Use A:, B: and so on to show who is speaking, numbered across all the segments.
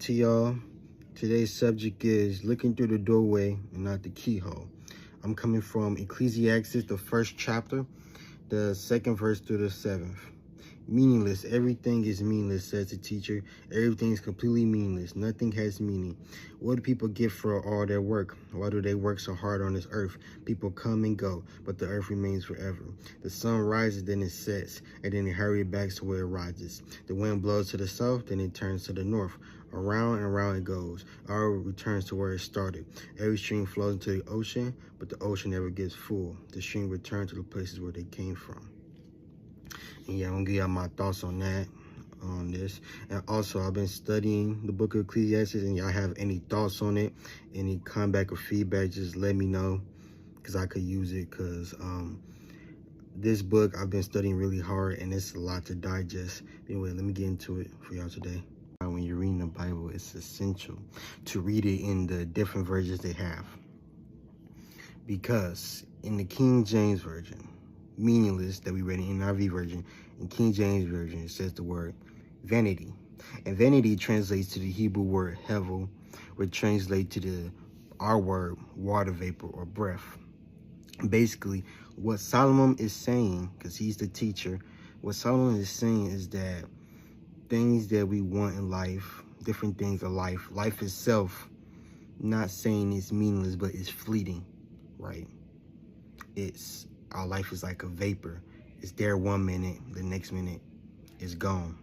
A: to y'all. Today's subject is looking through the doorway and not the keyhole. I'm coming from Ecclesiastes, the 1st chapter, the 2nd verse through the 7th. Meaningless. Everything is meaningless, says the teacher. Everything is completely meaningless. Nothing has meaning. What do people get for all their work? Why do they work so hard on this earth? People come and go, but the earth remains forever. The sun rises, then it sets, and then it hurries back to where it rises. The wind blows to the south, then it turns to the north. Around and around it goes. All returns to where it started. Every stream flows into the ocean, but the ocean never gets full. The stream returns to the places where they came from. And yeah, I'm gonna give y'all my thoughts on that, on this. And also, I've been studying the book of Ecclesiastes, and y'all have any thoughts on it, any comeback or feedback, just let me know, because I could use it, because this book I've been studying really hard, and it's a lot to digest. Anyway, let me get into it for y'all today. When you're reading the Bible, it's essential to read it in the different versions they have. Because in the King James Version, meaningless, that we read in NIV version, in King James Version, it says the word vanity. And vanity translates to the Hebrew word hevel, which translates to our word water vapor or breath. Basically, what Solomon is saying, because he's the teacher, what Solomon is saying is that things that we want in life, different things of life itself, not saying it's meaningless, but it's fleeting, right? Our life is like a vapor. It's there 1 minute, the next minute it's gone.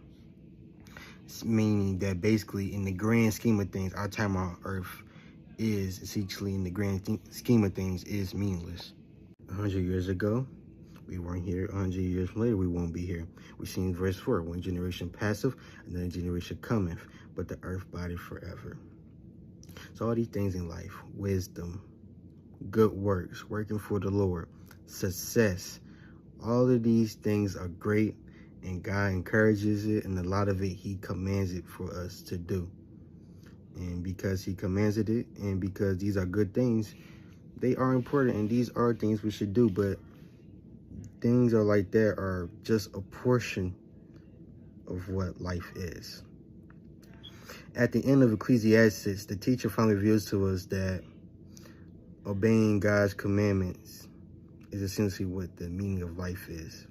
A: It's meaning that basically in the grand scheme of things, our time on earth is essentially, in the grand scheme of things, is meaningless. 100 years ago, we weren't here. 100 years later, we won't be here. We see in verse 4, one generation passeth, another generation cometh, but the earth abideth forever. So all these things in life, wisdom, good works, working for the Lord, success, all of these things are great, and God encourages it, and a lot of it he commands it for us to do. And because he commands it, and because these are good things, they are important, and these are things we should do. But things are like that are just a portion of what life is. At the end of Ecclesiastes, the teacher finally reveals to us that obeying God's commandments is essentially what the meaning of life is.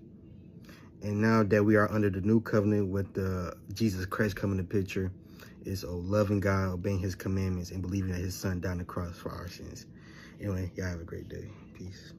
A: And now that we are under the new covenant with Jesus Christ coming in the picture, is loving God, obeying his commandments, and believing that his son died on the cross for our sins. Anyway, y'all have a great day. Peace.